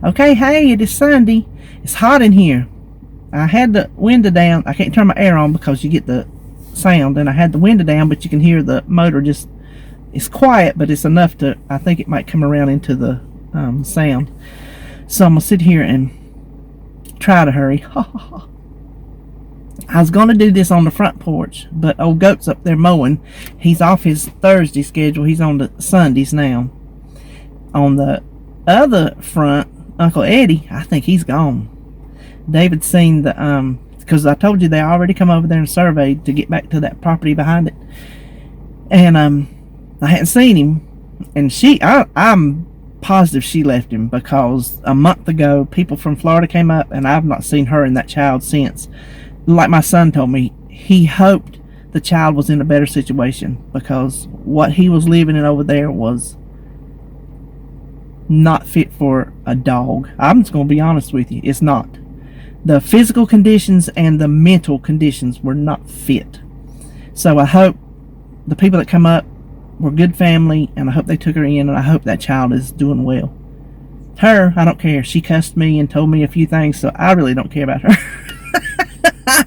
Okay, hey, it is Sunday. It's hot in here. I had the window down. I can't turn my air on because you get the sound, and I had the window down, but you can hear the motor just, it's quiet, but it's enough to, I think it might come around into the sound. So I'm going to sit here and try to hurry. I was going to do this on the front porch, but old Goat's up there mowing. He's off his Thursday schedule. He's on the Sundays now. On the other front, Uncle Eddie, I think he's gone. David's seen the, because I told you they already come over there and surveyed to get back to that property behind it. And I hadn't seen him. And I'm positive she left him, because a month ago, people from Florida came up, and I've not seen her and that child since. Like my son told me, he hoped the child was in a better situation, because what he was living in over there was not fit for a dog. I'm just going to be honest with you. It's not. The physical conditions and the mental conditions were not fit. So I hope the people that come up were good family, and I hope they took her in, and I hope that child is doing well. Her, I don't care. She cussed me and told me a few things, so I really don't care about her.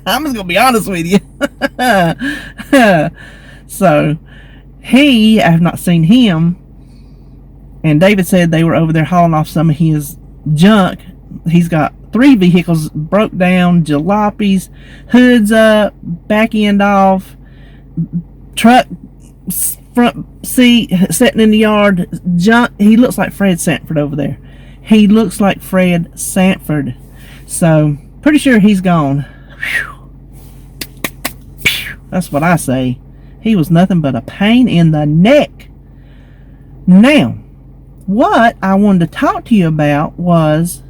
I'm just going to be honest with you. So, I have not seen him. And David said they were over there hauling off some of his junk. He's got 3 vehicles broke down, jalopies, hoods up, back end off, truck front seat sitting in the yard, junk. He looks like Fred Sanford over there. He looks like Fred Sanford. So, pretty sure he's gone. Whew. That's what I say. He was nothing but a pain in the neck. Now, what I wanted to talk to you about was,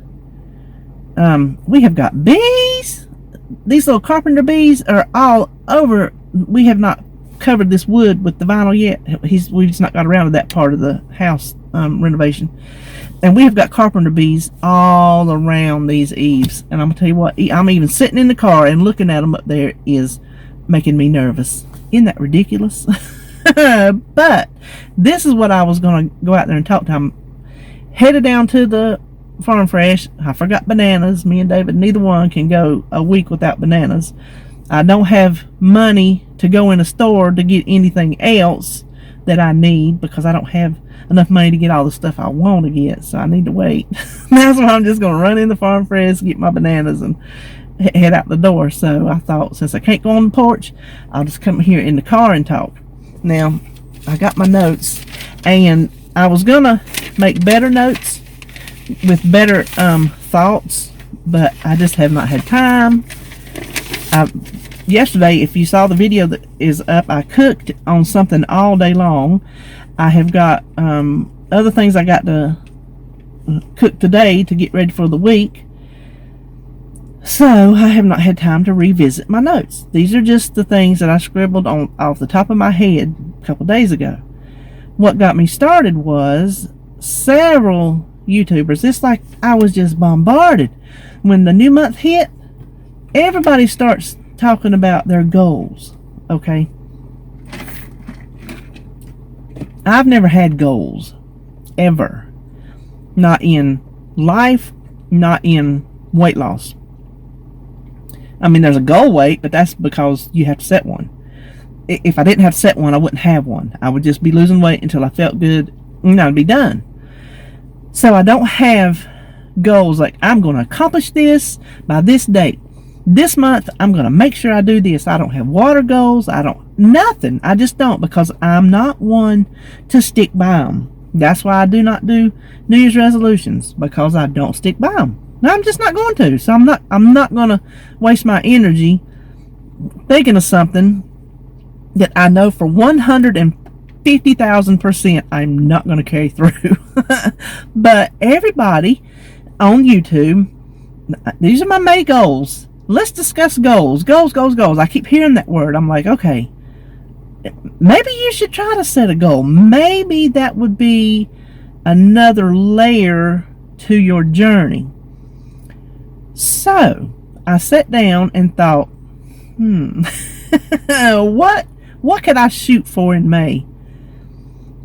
we have got bees. These little carpenter bees are all over. We have not covered this wood with the vinyl yet. We've just not got around to that part of the house renovation. And we have got carpenter bees all around these eaves. And I'm going to tell you what, I'm even sitting in the car and looking at them up there is making me nervous. Isn't that ridiculous? But this is what I was going to go out there and talk to them. Headed down to the Farm Fresh. I forgot bananas. Me and David, neither one can go a week without bananas. I don't have money to go in a store to get anything else that I need, because I don't have enough money to get all the stuff I want to get, so I need to wait. That's why I'm just going to run in the Farm Fresh, get my bananas, and head out the door. So I thought, since I can't go on the porch, I'll just come here in the car and talk. Now, I got my notes, and I was going to make better notes with better thoughts, but I just have not had time. Yesterday, if you saw the video that is up, I cooked on something all day long. I have got other things I got to cook today to get ready for the week. So I have not had time to revisit my notes. These are just the things that I scribbled on off the top of my head a couple days ago. What got me started was several YouTubers. It's like I was just bombarded. When the new month hit, everybody starts talking about their goals. Okay, I've never had goals, ever. Not in life, not in weight loss. I mean, there's a goal weight, but that's because you have to set one. If I didn't have to set one, I wouldn't have one. I would just be losing weight until I felt good, and I'd be done. So I don't have goals like, I'm going to accomplish this by this date. This month, I'm going to make sure I do this. I don't have water goals. Nothing. I just don't, because I'm not one to stick by them. That's why I do not do New Year's resolutions, because I don't stick by them. I'm just not going to. So I'm not going to waste my energy thinking of something that I know for 150,000% I'm not going to carry through. But everybody on YouTube, these are my May goals. Let's discuss goals. Goals. I keep hearing that word. I'm like, okay, maybe you should try to set a goal. Maybe that would be another layer to your journey. So I sat down and thought, what could I shoot for in May?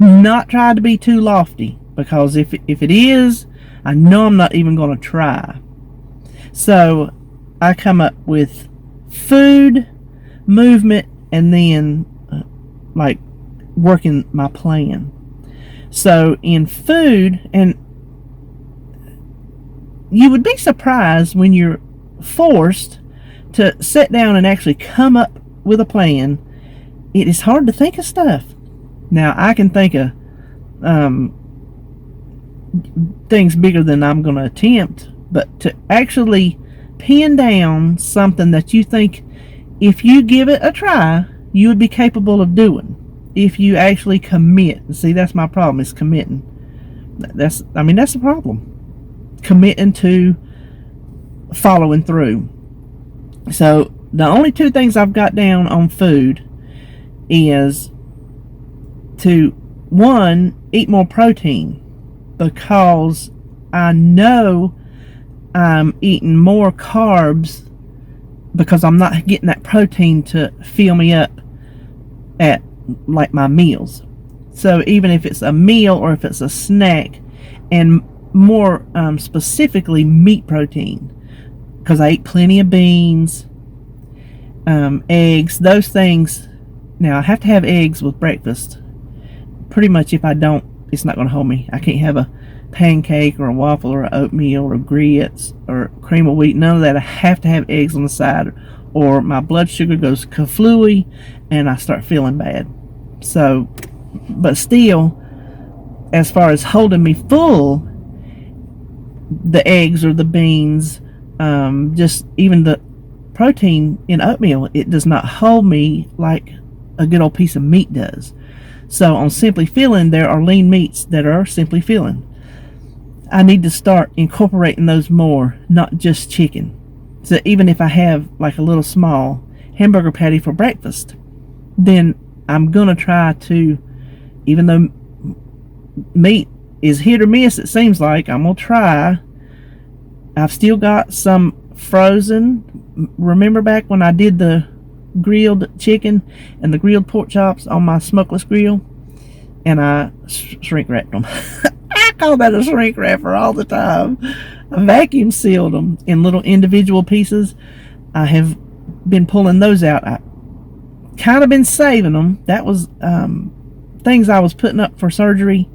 Not try to be too lofty, because if it is, I know I'm not even going to try. So I come up with food, movement, and then like working my plan. So in food, and you would be surprised when you're forced to sit down and actually come up with a plan. It is hard to think of stuff. Now I can think of things bigger than I'm going to attempt, but to actually pin down something that you think if you give it a try you would be capable of doing, if you actually commit. See, that's my problem, is committing. That's the problem, committing to following through. So the only two things I've got down on food is to, one, eat more protein, because I know I'm eating more carbs because I'm not getting that protein to fill me up at like my meals. So even if it's a meal or if it's a snack, and more specifically meat protein, because I eat plenty of beans, eggs, those things. Now I have to have eggs with breakfast. Pretty much if I don't, it's not going to hold me. I can't have a pancake or a waffle or an oatmeal or grits or cream of wheat, none of that. I have to have eggs on the side, or my blood sugar goes kaflooey and I start feeling bad. So, but still, as far as holding me full, the eggs or the beans, just even the protein in oatmeal, it does not hold me like a good old piece of meat does. So on Simply Feeling, there are lean meats that are Simply Feeling. I need to start incorporating those more, not just chicken. So even if I have like a little small hamburger patty for breakfast, then I'm going to try to, even though meat is hit or miss, it seems like, I'm going to try. I've still got some frozen. Remember back when I did the grilled chicken and the grilled pork chops on my smokeless grill, and I shrink wrapped them. I call that a shrink wrapper all the time. I vacuum sealed them in little individual pieces. I have been pulling those out. I kind of been saving them. That was things I was putting up for surgery.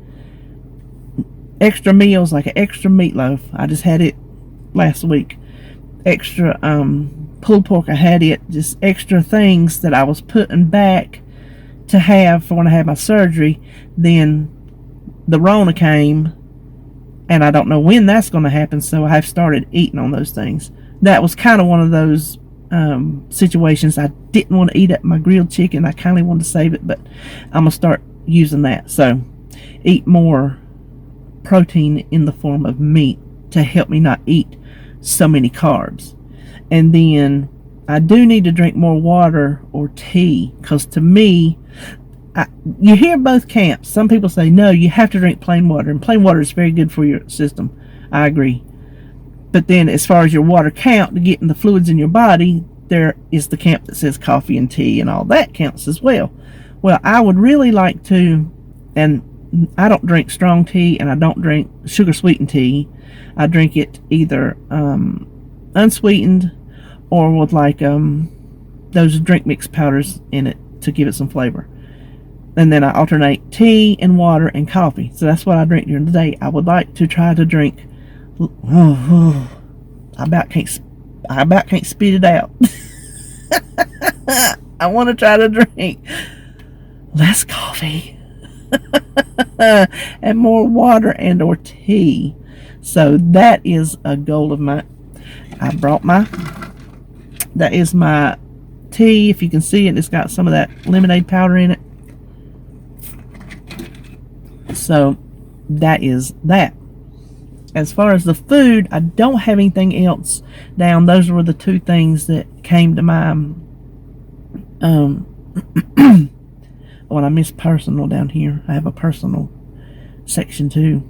Extra meals, like an extra meatloaf. I just had it last week. Extra pulled pork, I had it. Just extra things that I was putting back to have for when I had my surgery. Then the Rona came, and I don't know when that's going to happen, so I have started eating on those things. That was kind of one of those situations. I didn't want to eat up my grilled chicken. I kind of wanted to save it, but I'm going to start using that. So eat more protein in the form of meat to help me not eat so many carbs. And then I do need to drink more water or tea, because to me, you hear both camps. Some people say, no, you have to drink plain water, and plain water is very good for your system. I agree. But then as far as your water count to getting the fluids in your body, there is the camp that says coffee and tea and all that counts as well. Well, I would really like to, and I don't drink strong tea and I don't drink sugar sweetened tea. I drink it either unsweetened or with like those drink mix powders in it to give it some flavor. And then I alternate tea and water and coffee. So that's what I drink during the day. I would like to try to drink. I about can't spit it out. I want to try to drink less coffee and more water and or tea. So that is a goal of mine. I brought that is my tea. If you can see it, it's got some of that lemonade powder in it. So that is that. As far as the food, I don't have anything else down. Those were the two things that came to mind. When I miss personal down here, I have a personal section too.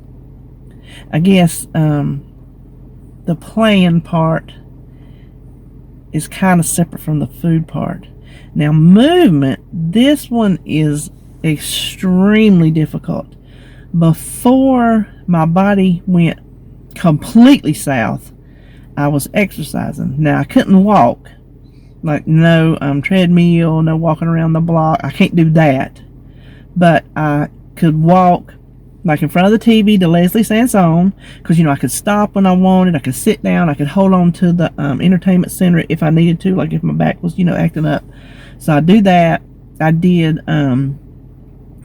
I guess the plan part is kind of separate from the food part. Now movement, this one is extremely difficult. Before my body went completely south, I was exercising. Now, I couldn't walk. Like, no treadmill, no walking around the block. I can't do that. But I could walk, like, in front of the TV to Leslie Sansone, because, you know, I could stop when I wanted. I could sit down. I could hold on to the entertainment center if I needed to, like if my back was, you know, acting up. So I do that. I did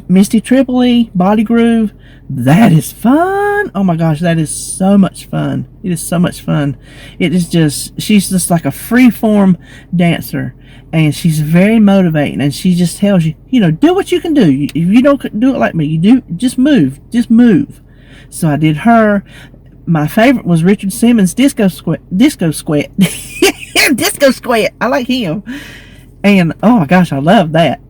Misty Tripoli, Body Groove. That is fun. Oh my gosh, that is so much fun. It is so much fun. It is just, she's just like a free-form dancer, and she's very motivating, and she just tells you, you know, do what you can do. If you don't do it like me, you do, just move. So I did her. My favorite was Richard Simmons' Disco Sweat. Disco Sweat. I like him. And oh my gosh, I love that.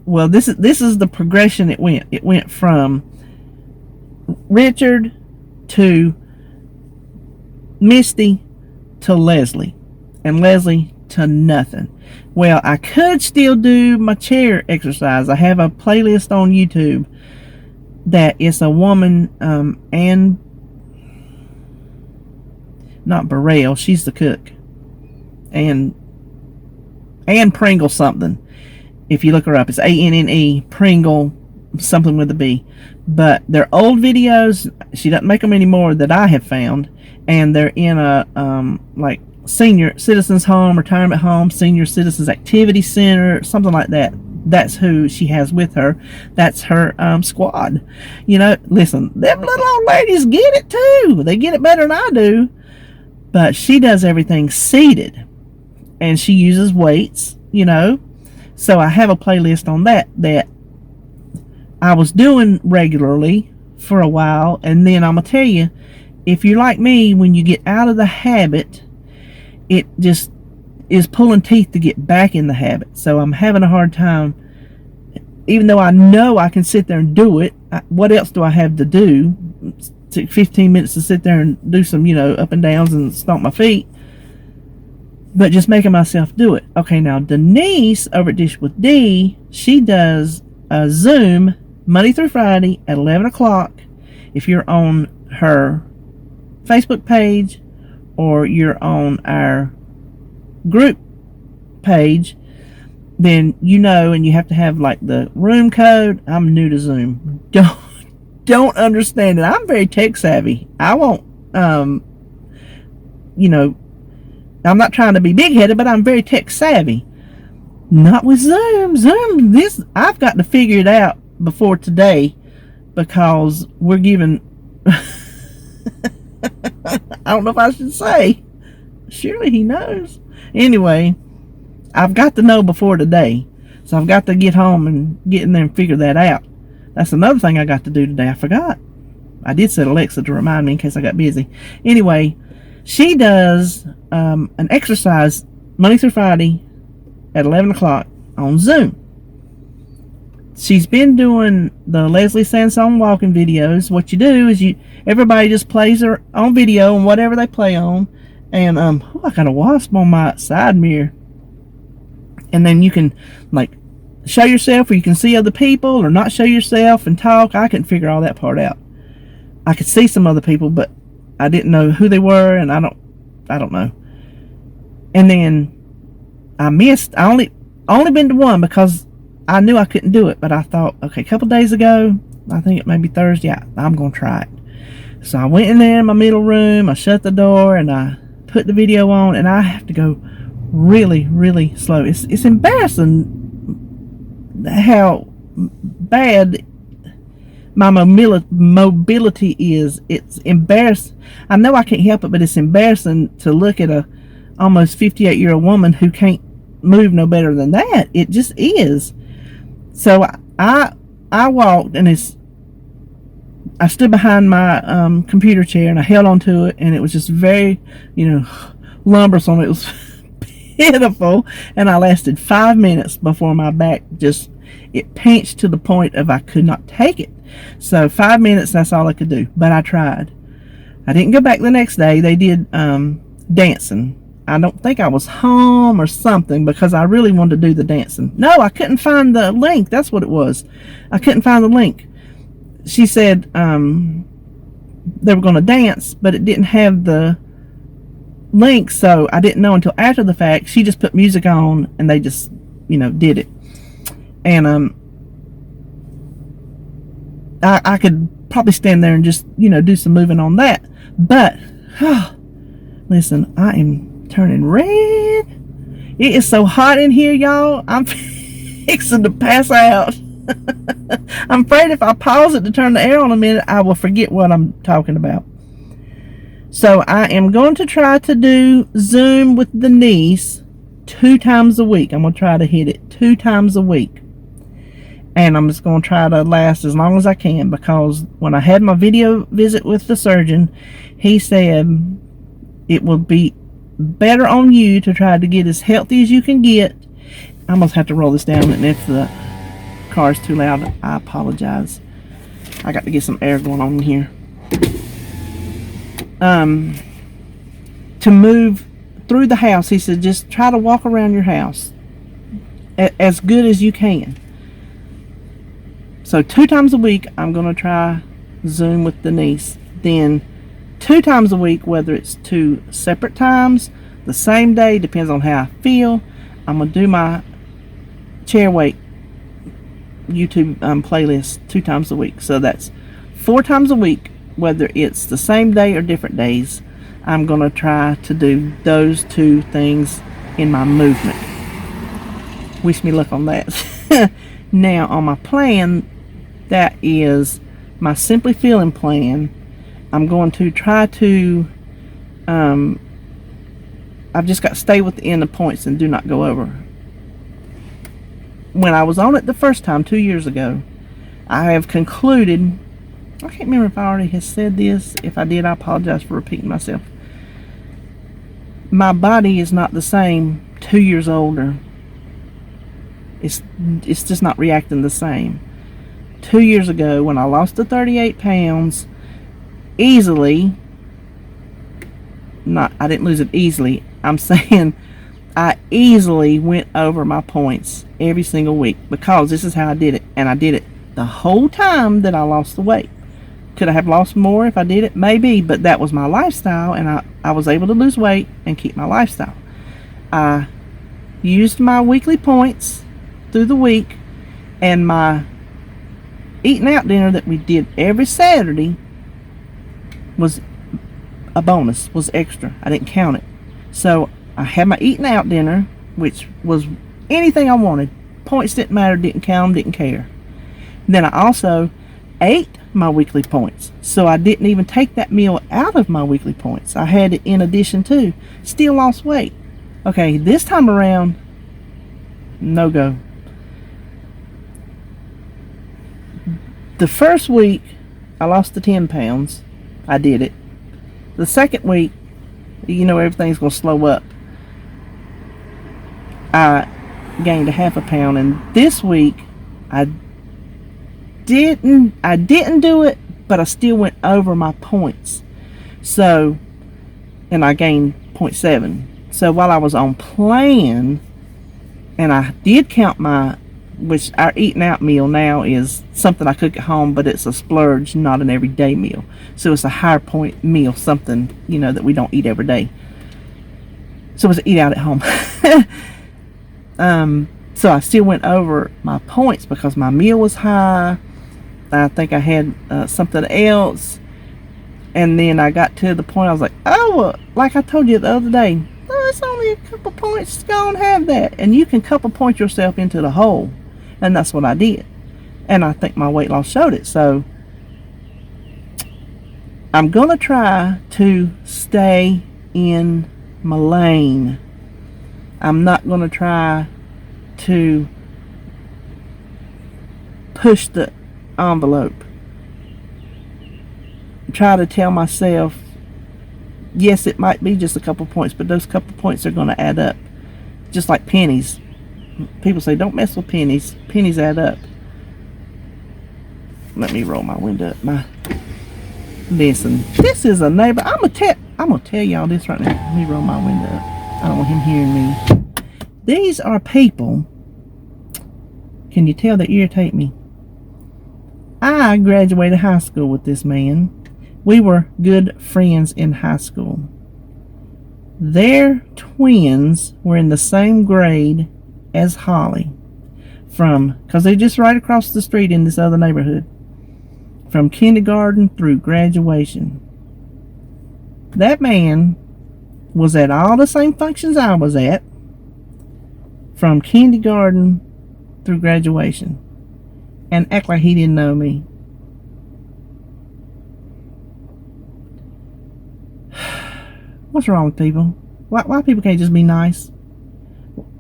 Well, this is the progression it went. It went from Richard to Misty to Leslie, and Leslie to nothing. Well, I could still do my chair exercise. I have a playlist on YouTube that is a woman, Ann, not Burrell, she's the cook, and Ann Pringle something. If you look her up, it's Anne Pringle something with a B. But they're old videos. She doesn't make them anymore that I have found, and they're in a like senior citizens home, retirement home, senior citizens activity center, something like that. That's who she has with her. That's her squad. You know, listen, them little old ladies get it too. They get it better than I do. But she does everything seated, and she uses weights, you know. So I have a playlist on that I was doing regularly for a while, and then I'm going to tell you, if you're like me, when you get out of the habit, it just is pulling teeth to get back in the habit. So I'm having a hard time, even though I know I can sit there and do it. What else do I have to do? Take 15 minutes to sit there and do some, you know, up and downs and stomp my feet. But just making myself do it. Okay, now Denise over at Dish with D, she does a Zoom Monday through Friday at 11 o'clock. If you're on her Facebook page or you're on our group page, then you know, and you have to have like the room code. I'm new to Zoom. Don't understand it. I'm very tech savvy. I won't, you know, I'm not trying to be big-headed, but I'm very tech savvy. Not with Zoom. This, I've got to figure it out before today, because we're giving I don't know if I should say. Surely he knows. Anyway, I've got to know before today. So I've got to get home and get in there and figure that out. That's another thing I got to do today. I forgot. I did set Alexa to remind me in case I got busy. Anyway, she does an exercise Monday through Friday at 11 o'clock on Zoom. She's been doing the Leslie Sansone walking videos. What you do is everybody just plays her on video and whatever they play on. And I got a wasp on my side mirror. And then you can like show yourself, or you can see other people, or not show yourself and talk. I couldn't figure all that part out. I could see some other people, but I didn't know who they were, and I don't know. And then I only been to one because I knew I couldn't do it, but I thought, okay, a couple days ago, I think it may be Thursday, I'm going to try it. So I went in there in my middle room, I shut the door, and I put the video on, and I have to go really, really slow. It's embarrassing how bad my mobility is. It's embarrassing. I know I can't help it, but it's embarrassing to look at a almost 58-year-old woman who can't move no better than that. It just is. So I walked, and I stood behind my computer chair, and I held onto it, and it was just very, lumbersome. It was pitiful, and I lasted 5 minutes before my back it pinched to the point of I could not take it. So 5 minutes, that's all I could do, but I tried. I didn't go back the next day. They did dancing. I don't think I was home or something, because I really wanted to do the dancing. No, I couldn't find the link. That's what it was. I couldn't find the link. She said, they were going to dance, but it didn't have the link, so I didn't know until after the fact. She just put music on and they just, did it. And I could probably stand there and just, do some moving on that. But, listen, I am turning red. It is so hot in here, y'all. I'm fixing to pass out. I'm afraid if I pause it to turn the air on a minute, I will forget what I'm talking about. So I am going to try to do Zoom with the niece 2 times a week. I'm going to try to hit it 2 times a week. And I'm just going to try to last as long as I can, because when I had my video visit with the surgeon, he said it will be better on you to try to get as healthy as you can get. I almost have to roll this down, and if the car is too loud, I apologize. I got to get some air going on in here. To move through the house, he said, just try to walk around your house as good as you can. So 2 times a week, I'm going to try Zoom with the niece. Then 2 times a week, whether it's 2 separate times, the same day, depends on how I feel. I'm going to do my chair weight YouTube playlist 2 times a week. So that's 4 times a week, whether it's the same day or different days. I'm going to try to do those 2 things in my movement. Wish me luck on that. Now, on my plan, that is my Simply Feeling plan. I'm going to try to, I've just got to stay within the points and do not go over. When I was on it the first time, 2 years ago, I have concluded, I can't remember if I already have said this. If I did, I apologize for repeating myself. My body is not the same 2 years older. It's just not reacting the same. 2 years ago, when I lost the 38 pounds, easily, I didn't lose it easily. I'm saying I easily went over my points every single week, because this is how I did it. And I did it the whole time that I lost the weight. Could I have lost more if I did it? Maybe, but that was my lifestyle, and I was able to lose weight and keep my lifestyle. I used my weekly points through the week, and my eating out dinner that we did every Saturday was a bonus, was extra. I didn't count it. So I had my eating out dinner, which was anything I wanted. Points didn't matter, didn't count them, didn't care. Then I also ate my weekly points, so I didn't even take that meal out of my weekly points. I had it in addition to. Still lost weight. Okay, this time around, no go. The first week, I lost the 10 pounds. I did it. The second week, everything's going to slow up. I gained a half a pound, and this week, I didn't do it, but I still went over my points. So, and I gained 0.7. So while I was on plan, and I did count which our eating out meal now is something I cook at home, but it's a splurge, not an everyday meal. So it's a higher point meal, something, that we don't eat every day. So it's eat out at home. So I still went over my points because my meal was high. I think I had something else. And then I got to the point I was like, like I told you the other day, it's only a couple points, go and have that. And you can couple point yourself into the hole. And that's what I did. And I think my weight loss showed it. So I'm going to try to stay in my lane. I'm not going to try to push the envelope. Try to tell myself, yes, it might be just a couple points, but those couple points are going to add up. Just like pennies. People say, don't mess with pennies. Pennies add up. Let me roll my window up. Listen, this is a neighbor. I'm gonna tell y'all this right now. Let me roll my window up. I don't want him hearing me. These are people. Can you tell they irritate me? I graduated high school with this man. We were good friends in high school. Their twins were in the same grade as Holly, because they're just right across the street in this other neighborhood, from kindergarten through graduation. That man was at all the same functions I was at, from kindergarten through graduation, and act like he didn't know me. What's wrong with people? Why people can't just be nice?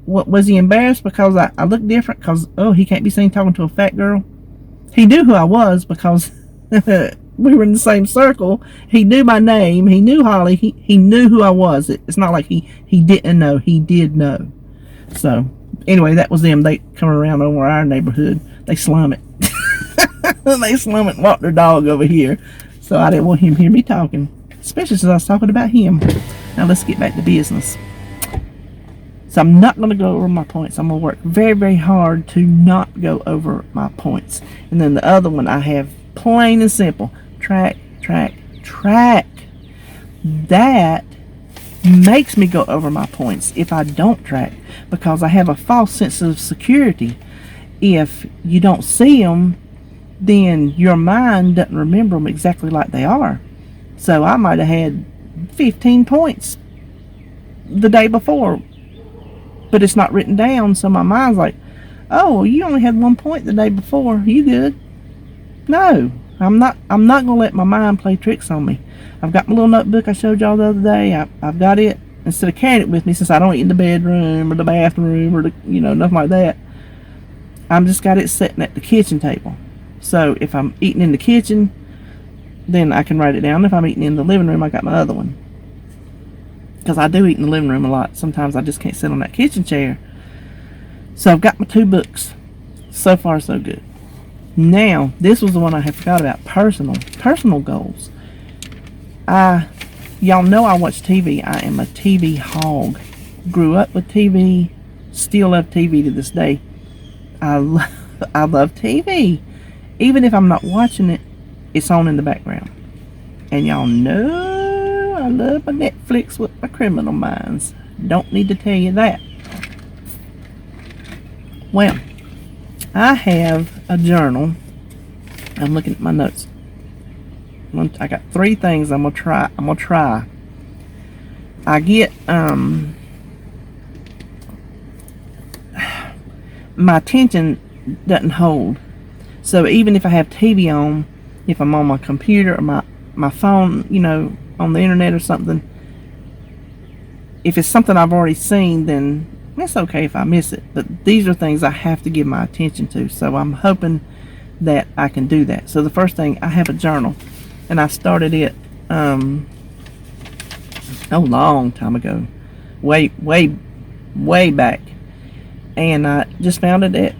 What, was he embarrassed because I look different? Because, he can't be seen talking to a fat girl? He knew who I was because we were in the same circle. He knew my name. He knew Holly. He knew who I was. It's not like he didn't know. He did know. So, anyway, that was them. They come around over our neighborhood. They slum it. They slum it and walk their dog over here. So I didn't want him to hear me talking, especially since I was talking about him. Now let's get back to business. So I'm not going to go over my points. I'm going to work very, very hard to not go over my points. And then the other one I have plain and simple. Track. That makes me go over my points if I don't track, because I have a false sense of security. If you don't see them, then your mind doesn't remember them exactly like they are. So I might have had 15 points the day before, but it's not written down, so my mind's like, oh, you only had 1 point the day before. You good? No, I'm not going to let my mind play tricks on me. I've got my little notebook I showed y'all the other day. I've got it. Instead of carrying it with me, since I don't eat in the bedroom or the bathroom or nothing like that, I'm just got it sitting at the kitchen table. So if I'm eating in the kitchen, then I can write it down. If I'm eating in the living room, I got my other one. Because I do eat in the living room a lot. Sometimes I just can't sit on that kitchen chair. So I've got my 2 books. So far, so good. Now, this was the one I had forgot about. Personal goals. Y'all know I watch TV. I am a TV hog. Grew up with TV. Still love TV to this day. I love TV. Even if I'm not watching it, it's on in the background. And y'all know I love my Netflix with my Criminal Minds. Don't need to tell you that. Well, I have a journal. I'm looking at my notes. I got 3 things I'm gonna try. I get my attention doesn't hold. So even if I have TV on, if I'm on my computer or my phone, on the internet or something, if it's something I've already seen, then it's okay if I miss it. But these are things I have to give my attention to. So I'm hoping that I can do that. So the first thing, I have a journal. And I started it a long time ago. Way back. And I just found it at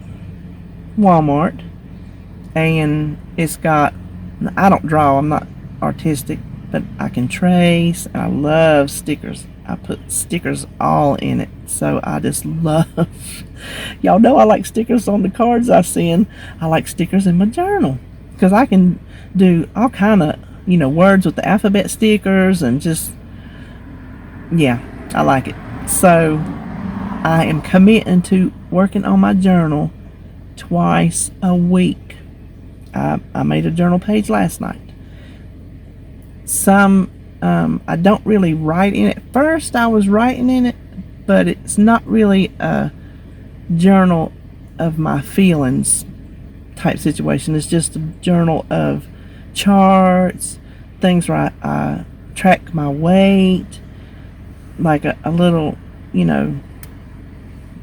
Walmart. And it's got, I don't draw, I'm not artistic, but I can trace, and I love stickers. I put stickers all in it, so I just love, y'all know I like stickers on the cards I send. I like stickers in my journal, because I can do all kind of, words with the alphabet stickers, and just, yeah, I like it. So I am committing to working on my journal twice a week. I made a journal page last night. I don't really write in it. First I was writing in it, but it's not really a journal of my feelings type situation. It's just a journal of charts, things where I track my weight, like a little,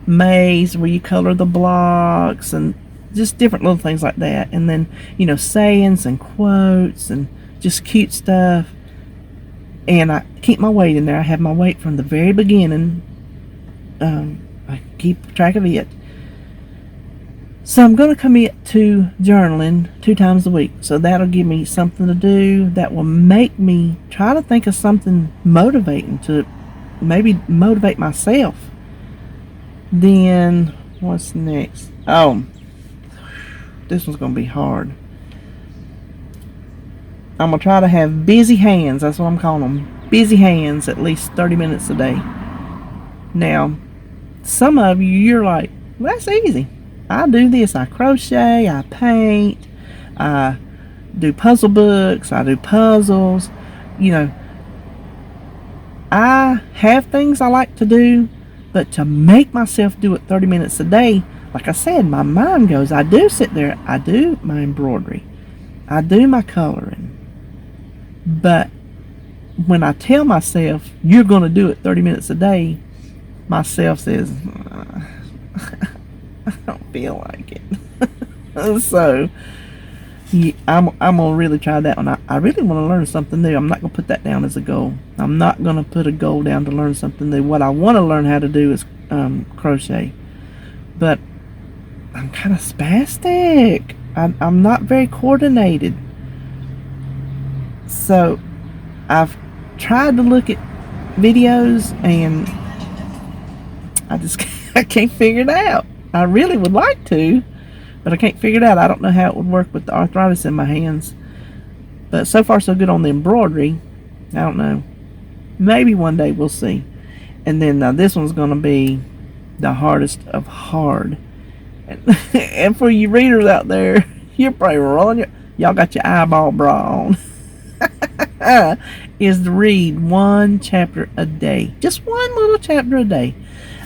maze where you color the blocks, and just different little things like that. And then, sayings and quotes and just cute stuff. And I keep my weight in there. I have my weight from the very beginning. I keep track of it. So I'm going to commit to journaling 2 times a week. So that'll give me something to do. That will make me try to think of something motivating to maybe motivate myself. Then, what's next? Oh, this one's going to be hard. I'm going to try to have busy hands. That's what I'm calling them. Busy hands at least 30 minutes a day. Now, some of you, you're like, well, that's easy. I do this. I crochet, I paint, I do puzzle books, I do puzzles. You know, I have things I like to do, but to make myself do it 30 minutes a day, like I said, my mind goes, I do sit there, I do my embroidery, I do my coloring. But when I tell myself, you're going to do it 30 minutes a day, myself says, I don't feel like it. So, yeah, I'm going to really try that one. I really want to learn something new. I'm not going to put that down as a goal. I'm not going to put a goal down to learn something new. What I want to learn how to do is crochet. But I'm kind of spastic. I'm not very coordinated. So I've tried to look at videos and I can't figure it out. I really would like to, but I can't figure it out. I don't know how it would work with the arthritis in my hands. But so far so good on the embroidery. I don't know. Maybe one day we'll see. And then this one's going to be the hardest of hard. And for you readers out there, you're probably rolling y'all got your eyeball bra on. Is to read one chapter a day. Just one little chapter a day.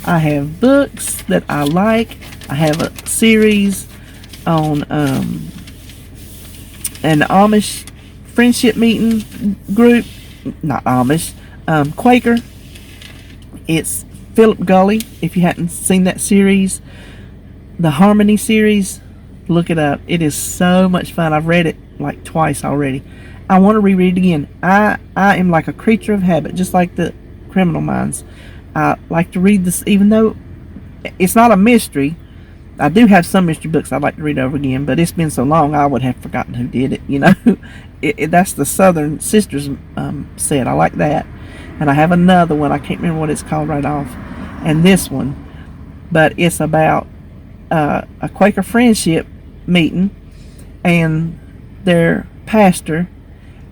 I have books that I like. I have a series on an Amish friendship meeting group. Not Amish, Quaker. It's Philip Gully. If you hadn't seen that series, the Harmony series, look it up. It is so much fun. I've read it like twice already. I want to reread it again. I am like a creature of habit, just like the Criminal Minds. I like to read this, even though it's not a mystery. I do have some mystery books I'd like to read over again, but it's been so long I would have forgotten who did it, you know. That's the Southern Sisters set. I like that. And I have another one. I can't remember what it's called right off. And this one. But it's about a Quaker friendship meeting and their pastor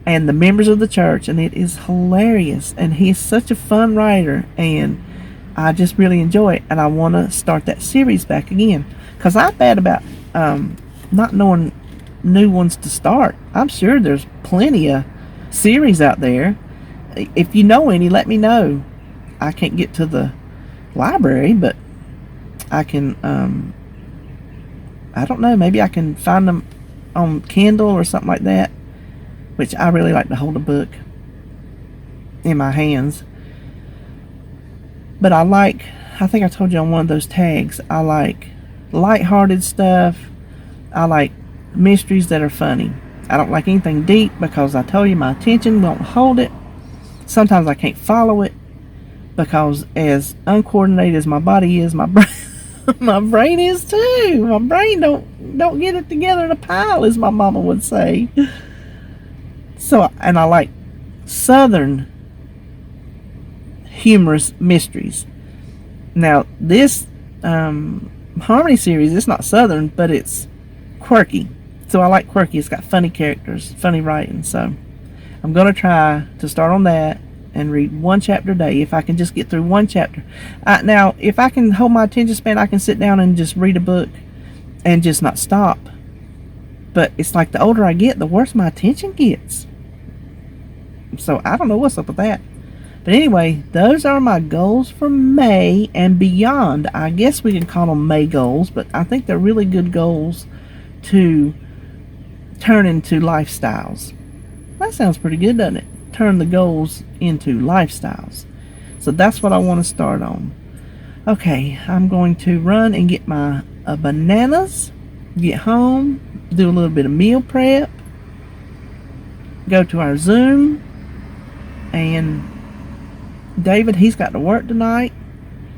and the members of the church, and it is hilarious. And he's such a fun writer, and I just really enjoy it. And I want to start that series back again, because I'm bad about not knowing new ones to start. I'm sure there's plenty of series out there. If you know any, let me know. I can't get to the library, but I can I don't know, maybe I can find them on Kindle or something like that, which I really like to hold a book in my hands. But I think I told you on one of those tags, I like lighthearted stuff. I like mysteries that are funny. I don't like anything deep, because I told you my attention won't hold it. Sometimes I can't follow it, because as uncoordinated as my body is, my brain is too. My brain don't get it together in a pile, as my mama would say. So, and I like Southern humorous mysteries. Now, this Harmony series, it's not Southern, but it's quirky. So I like quirky. It's got funny characters, funny writing. So I'm going to try to start on that and read one chapter a day, if I can just get through one chapter. Now, if I can hold my attention span, I can sit down and just read a book and just not stop. But it's like the older I get, the worse my attention gets. So I don't know what's up with that. But anyway, those are my goals for May and beyond. I guess we can call them May goals, but I think they're really good goals to turn into lifestyles. That sounds pretty good, doesn't it? Turn the goals into lifestyles. So that's what I want to start on. Okay, I'm going to run and get my bananas, get home, do a little bit of meal prep, go to our Zoom, and David, he's got to work tonight.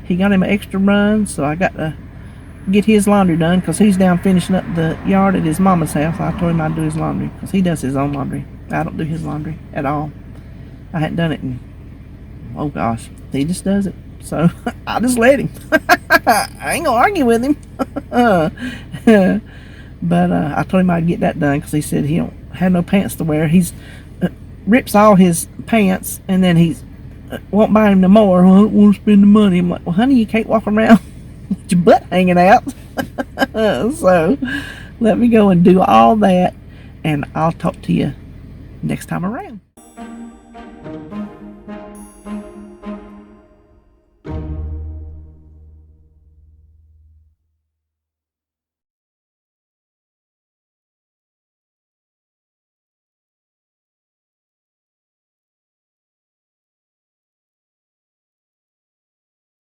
He got him an extra run, so I got to get his laundry done, because he's down finishing up the yard at his mama's house. I told him I'd do his laundry, because he does his own laundry. I don't do his laundry at all. I hadn't done it in, oh gosh, he just does it. So I just let him. I ain't gonna argue with him. But I told him I'd get that done, because he said have no pants to wear. He's rips all his pants, and then he's won't buy him no more. Well, I don't want to spend the money. I'm like, well, honey, you can't walk around with your butt hanging out. So let me go and do all that, and I'll talk to you next time around.